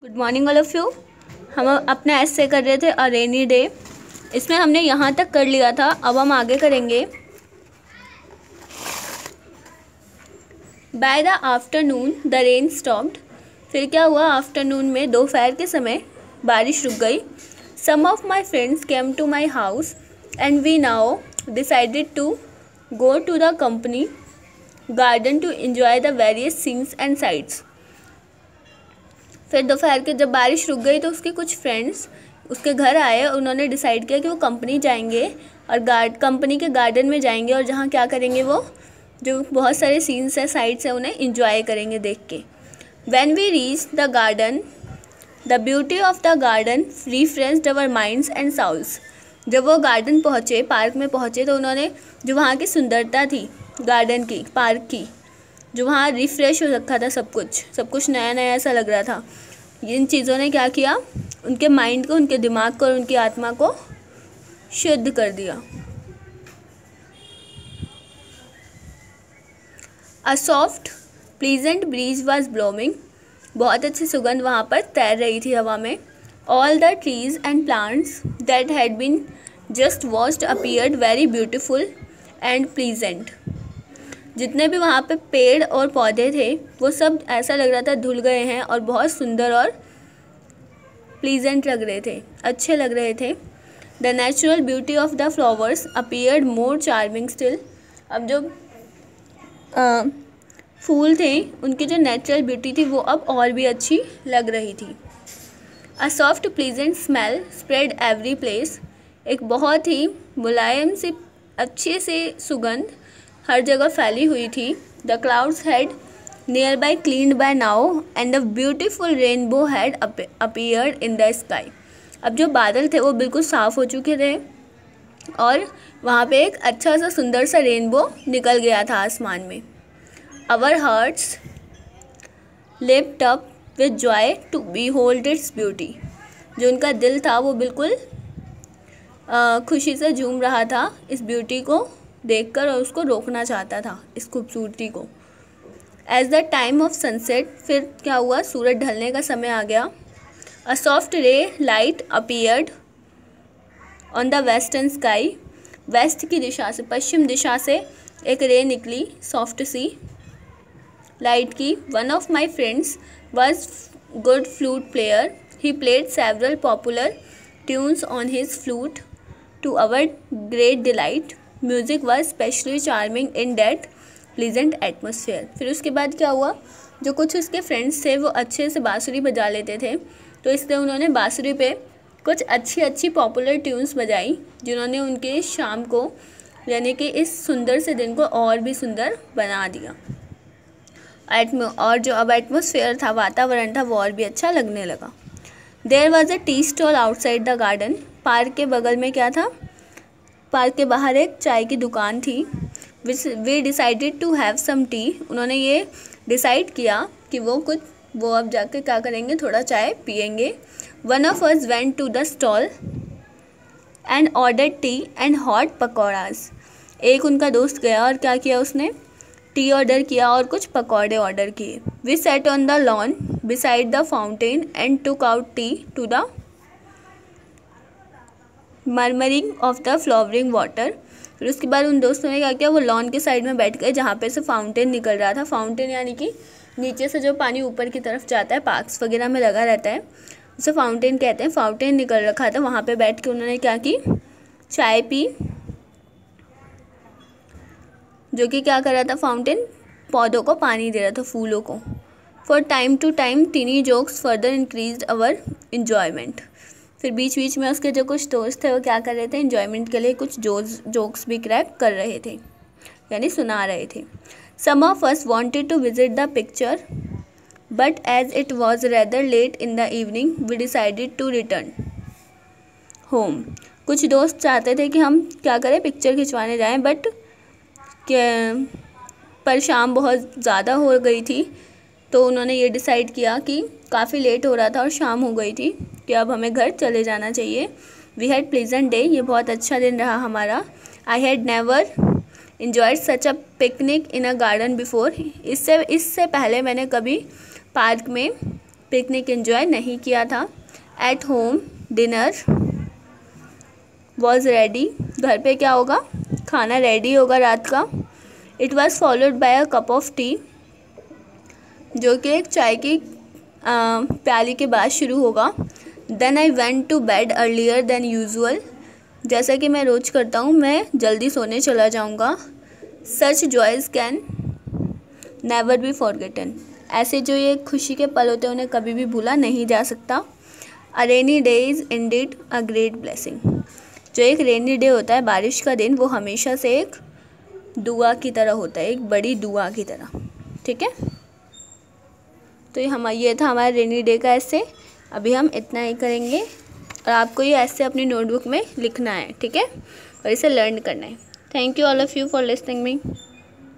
Good morning all of you. हम अपना एस्से कर रहे थे अ रेनी डे। इसमें हमने यहाँ तक कर लिया था, अब हम आगे करेंगे। By the afternoon the rain stopped. फिर क्या हुआ, आफ्टरनून में दोपहर के समय बारिश रुक गई। Some of my friends came to my house and we now decided to go to the company garden to enjoy the various scenes and sights. फिर दोपहर के जब बारिश रुक गई तो उसके कुछ फ्रेंड्स उसके घर आए और उन्होंने डिसाइड किया कि वो कंपनी जाएंगे और कंपनी के गार्डन में जाएंगे और जहाँ क्या करेंगे, वो जो बहुत सारे सीन्स है, साइट्स है, उन्हें इंजॉय करेंगे देख के। When we reach the garden the beauty of the garden refreshed our minds and souls. जब वो गार्डन पहुँचे, पार्क में पहुँचे, तो उन्होंने जो वहाँ की सुंदरता थी गार्डन की, पार्क की, जो वहाँ रिफ़्रेश हो रखा था, सब कुछ नया नया ऐसा लग रहा था। इन चीज़ों ने क्या किया, उनके माइंड को, उनके दिमाग को और उनकी आत्मा को शुद्ध कर दिया। A soft pleasant breeze was blowing. बहुत अच्छी सुगंध वहाँ पर तैर रही थी हवा में। All the trees and plants that had been just watched appeared very beautiful and pleasant. जितने भी वहाँ पे पेड़ और पौधे थे वो सब ऐसा लग रहा था धुल गए हैं और बहुत सुंदर और प्लीजेंट लग रहे थे, अच्छे लग रहे थे। The natural beauty of the flowers appeared more charming still. अब जो फूल थे उनकी जो नेचुरल ब्यूटी थी वो अब और भी अच्छी लग रही थी। अ soft pleasant smell spread every place. एक बहुत ही मुलायम सी अच्छे से सुगंध हर जगह फैली हुई थी। The clouds had near by cleaned by now and the beautiful rainbow had appeared in the sky. अब जो बादल थे वो बिल्कुल साफ़ हो चुके थे और वहाँ पे एक अच्छा सा सुंदर सा रेनबो निकल गया था आसमान में। Our hearts lift up with joy to behold its beauty. जो उनका दिल था वो बिल्कुल खुशी से झूम रहा था इस ब्यूटी को देखकर और उसको रोकना चाहता था, इस खूबसूरती को। As the time of sunset, फिर क्या हुआ, सूरज ढलने का समय आ गया। A soft ray light appeared on the western sky. West की दिशा से, पश्चिम दिशा से एक रे निकली, सॉफ्ट सी लाइट की। One of my friends was good flute player. He played several popular tunes on his flute to our great delight. Music was specially charming in that pleasant atmosphere. फिर उसके बाद क्या हुआ, जो कुछ उसके फ्रेंड्स थे वो अच्छे से बाँसुरी बजा लेते थे, तो इसलिए उन्होंने बाँसुरी पे कुछ अच्छी पॉपुलर ट्यून्स बजाई, जिन्होंने उनके शाम को, यानी कि इस सुंदर से दिन को और भी सुंदर बना दिया। और जो अब एटमोसफेयर था, वातावरण था, वो और भी अच्छा लगने लगा। There was a tea stall outside the garden. Park के बगल में क्या था, पार्क के बाहर एक चाय की दुकान थी। We decided to have some tea. उन्होंने ये डिसाइड किया कि वो अब जाके क्या करेंगे, थोड़ा चाय पियेंगे। One of us went to the stall and order tea and hot pakodas. एक उनका दोस्त गया और क्या किया, उसने टी ऑर्डर किया और कुछ पकौड़े ऑर्डर किए। We set on the lawn beside the fountain and took out tea to the murmuring of the flowering water. फिर उसके बाद उन दोस्तों ने क्या किया, वो लॉन के साइड में बैठ गए जहाँ पे से फाउंटेन निकल रहा था। फाउंटेन यानी कि नीचे से जो पानी ऊपर की तरफ जाता है, पार्क्स वगैरह में लगा रहता है, उसे फाउंटेन कहते हैं। फाउंटेन निकल रखा था, वहाँ पे बैठ के उन्होंने क्या की, चाय पी। जो कि क्या कर रहा था, फाउंटेन पौधों को पानी दे रहा था, फूलों को। For time to time tiny jokes further increased our enjoyment. फिर बीच बीच में उसके जो कुछ दोस्त थे वो क्या कर रहे थे, इन्जॉयमेंट के लिए कुछ जोक्स भी क्रैक कर रहे थे, यानी सुना रहे थे। Some of us wanted to visit the picture but as it was rather late in the evening we decided to return home. कुछ दोस्त चाहते थे कि हम क्या करें, पिक्चर खिंचवाने जाएं, पर शाम बहुत ज़्यादा हो गई थी, तो उन्होंने ये डिसाइड किया कि काफ़ी लेट हो रहा था और शाम हो गई थी कि अब हमें घर चले जाना चाहिए। We had pleasant day. ये बहुत अच्छा दिन रहा हमारा। I had never enjoyed such a picnic in a garden before. इससे पहले मैंने कभी पार्क में पिकनिक एंजॉय नहीं किया था। At home dinner was ready, घर पे क्या होगा, खाना रेडी होगा रात का। It was followed by a cup of T, जो कि एक चाय की प्याली के बाद शुरू होगा। Then I went to bed earlier than usual, जैसा कि मैं रोज़ करता हूँ मैं जल्दी सोने चला जाऊँगा। Such joys can never be forgotten, ऐसे जो ये खुशी के पल होते हैं उन्हें कभी भी भूला नहीं जा सकता। A rainy day is indeed a great blessing, जो एक रेनी डे होता है, बारिश का दिन, वो हमेशा से एक दुआ की तरह होता है, एक बड़ी दुआ की तरह। ठीक है, तो ये था हमारा रेनी डे का ऐसे। अभी हम इतना ही करेंगे और आपको ये ऐसे अपनी नोटबुक में लिखना है, ठीक है, और इसे लर्न करना है। Thank you all of you for listening me.